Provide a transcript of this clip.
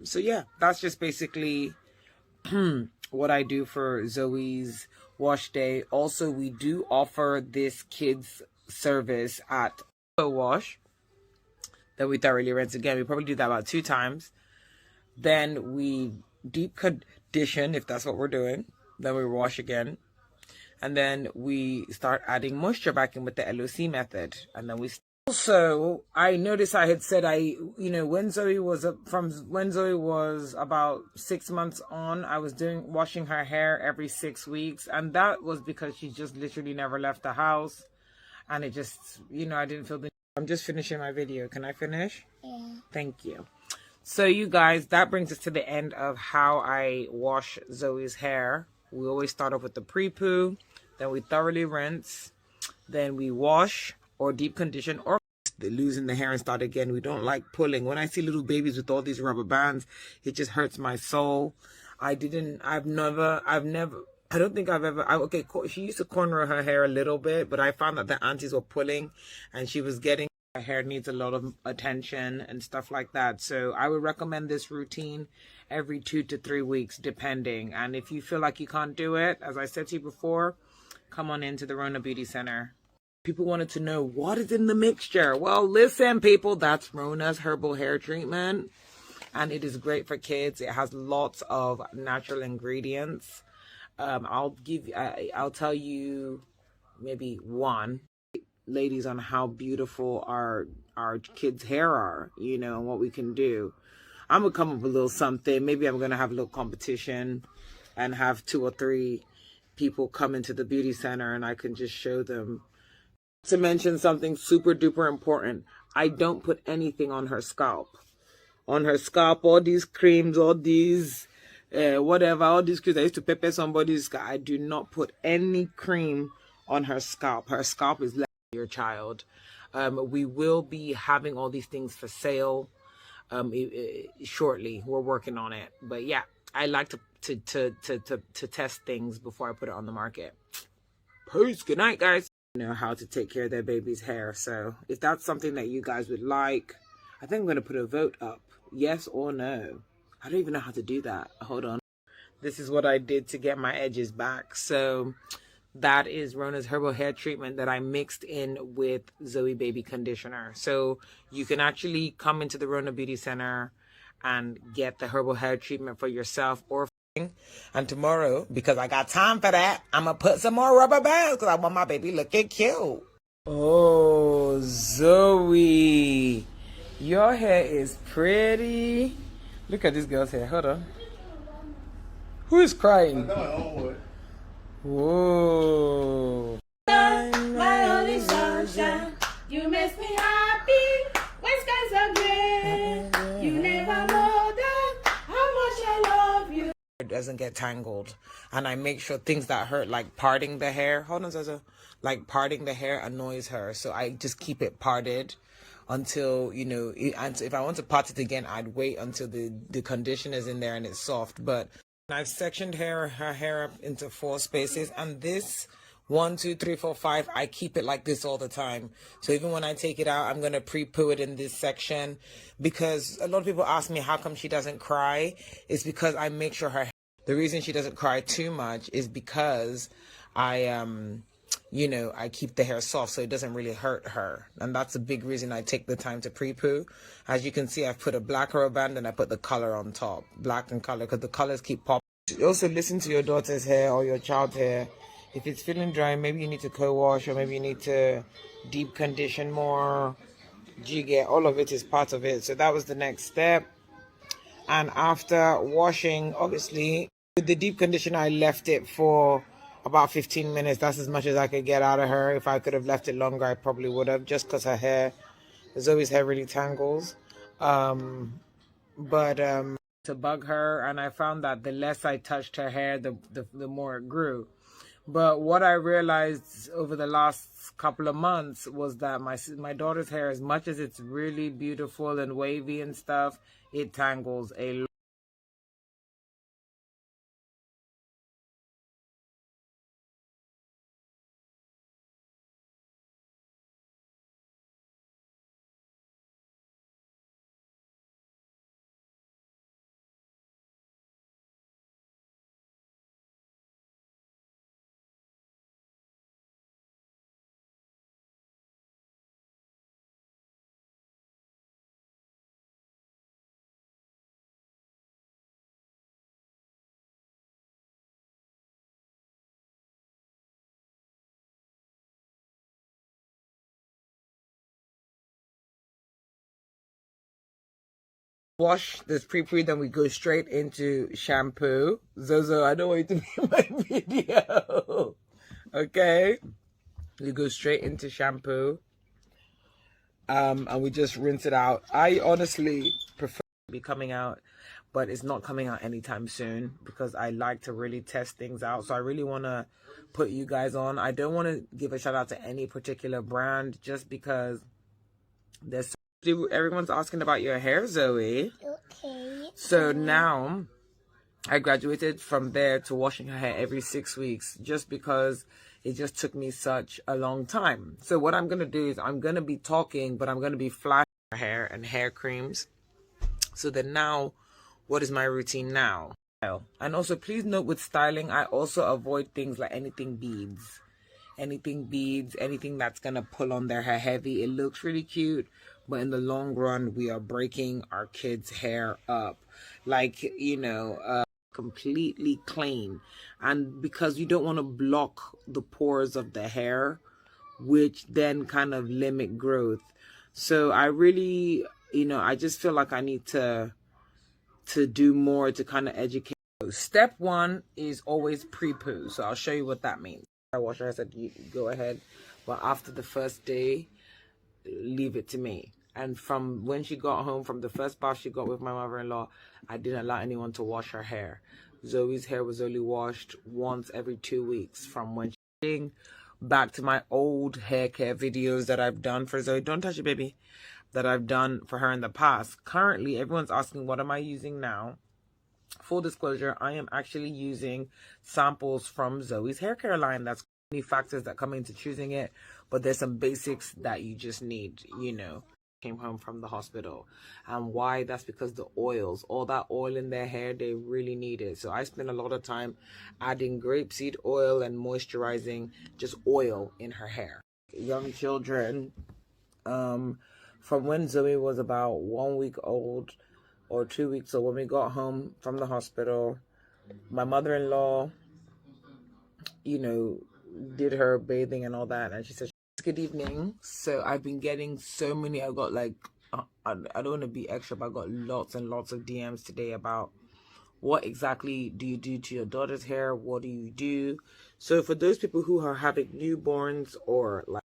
So yeah, that's just basically what I do for Zoe's wash day. Also, we do offer this kids service at wash that we thoroughly rinse. Again, we probably do that about 2 times. Then we deep condition if that's what we're doing. Then we wash again. And then we start adding moisture back in with the LOC method. And then we also, I noticed I had said when Zoe was about 6 months on, I was washing her hair every 6 weeks. And that was because she just literally never left the house. And it just, I didn't feel I'm just finishing my video. Can I finish? Yeah. Thank you. So you guys, that brings us to the end of how I wash Zoe's hair. We always start off with the pre-poo, then we thoroughly rinse, then we wash or deep condition or losing the hair and start again. We don't like pulling. When I see little babies with all these rubber bands, it just hurts my soul. I don't think I've ever, she used to corner her hair a little bit, but I found that the aunties were pulling and she was getting, her hair needs a lot of attention and stuff like that. So I would recommend this routine every 2 to 3 weeks, depending. And if you feel like you can't do it, as I said to you before, come on into the Rona Beauty Center. People wanted to know what is in the mixture. Well, listen, people, that's Rona's herbal hair treatment. And it is great for kids. It has lots of natural ingredients. I'll tell you maybe one, ladies, on how beautiful our kids' hair are, and what we can do. I'm gonna come up with a little something. Maybe I'm gonna have a little competition and have 2 or 3 people come into the beauty center and I can just show them. To mention something super duper important, I don't put anything on her scalp. On her scalp, all these creams, all these all these creams. I used to pepper somebody's scalp. I do not put any cream on her scalp. Her scalp is like your child. We will be having all these things for sale shortly. We're working on it. But yeah, I like to test things before I put it on the market. Peace. Good night, guys. Know how to take care of their baby's hair. So if that's something that you guys would like, I think I'm going to put a vote up. Yes or no. I don't even know how to do that. Hold on. This is what I did to get my edges back. So that is Rona's herbal hair treatment that I mixed in with Zoe Baby Conditioner. So you can actually come into the Rona Beauty Center and get the herbal hair treatment for yourself or. And tomorrow, because I got time for that, I'm going to put some more rubber bands because I want my baby looking cute. Oh, Zoe, your hair is pretty. Look at this girl's hair. Hold on. Who is crying? Whoa. My only sunshine, you make me happy when skies are gray. You never know that how much I love you. It doesn't get tangled, and I make sure things that hurt, like parting the hair, like parting the hair annoys her, so I just keep it parted until and if I want to part it again, I'd wait until the conditioner is in there and it's soft. But I've sectioned her hair up into 4 spaces, and this 1, 2, 3, 4, 5, I keep it like this all the time. So even when I take it out, I'm going to pre-poo it in this section, because a lot of people ask me how come she doesn't cry. It's because I make sure the reason she doesn't cry too much is because I keep the hair soft so it doesn't really hurt her. And that's a big reason I take the time to pre-poo. As you can see, I've put a black rubber band and I put the color on top, black and color, because the colors keep popping. Also listen to your daughter's hair or your child's hair. If it's feeling dry, maybe you need to co-wash, or maybe you need to deep condition more. All of it is part of it. So that was the next step. And after washing, obviously, with the deep conditioner, I left it for about 15 minutes. That's as much as I could get out of her. If I could have left it longer, I probably would have, just because her hair, Zoe's hair really tangles. To bug her, and I found that the less I touched her hair, the more it grew. But what I realized over the last couple of months was that my daughter's hair, as much as it's really beautiful and wavy and stuff, it tangles a lot. wash this pre-pre, then we go straight into shampoo. Zozo, I don't want you to be in my video. Okay? We go straight into shampoo. And we just rinse it out. I honestly prefer it to be coming out, but it's not coming out anytime soon because I like to really test things out. So I really want to put you guys on. I don't want to give a shout out to any particular brand just because there's everyone's asking about your hair, Zoe. Okay. So now I graduated from there to washing her hair every 6 weeks just because it just took me such a long time. So what I'm going to do is I'm going to be talking, but I'm going to be flashing her hair and hair creams. So then now, what is my routine now? And also please note with styling, I also avoid things like anything beads, anything that's going to pull on their hair heavy. It looks really cute, but in the long run, we are breaking our kids' hair up. Like, you know, completely clean. And because you don't want to block the pores of the hair, which then kind of limit growth. So I really, you know, I just feel like I need to do more to kind of educate. Step one is always pre-poo. So I'll show you what that means. I wash her, I said, you go ahead. But after the first day, leave it to me. And from when she got home, from the first bath she got with my mother-in-law, I didn't allow anyone to wash her hair. Zoe's hair was only washed once every 2 weeks. From when she back to my old hair care videos that I've done for Zoe. Don't touch it, baby. That I've done for her in the past. Currently, everyone's asking, what am I using now? Full disclosure, I am actually using samples from Zoe's hair care line. That's many factors that come into choosing it, but there's some basics that you just need, you know. Came home from the hospital. And why? That's because the oils, all that oil in their hair, they really need it. So I spend a lot of time adding grapeseed oil and moisturizing just oil in her hair. Young children, from when Zoe was about 1 week old or 2 weeks old, when we got home from the hospital, my mother-in-law, you know, did her bathing and all that, and she said, good evening. So I've been getting so many, I got like, I don't want to be extra, but I got lots and lots of DMs today about what exactly do you do to your daughter's hair? What do you do? So for those people who are having newborns or like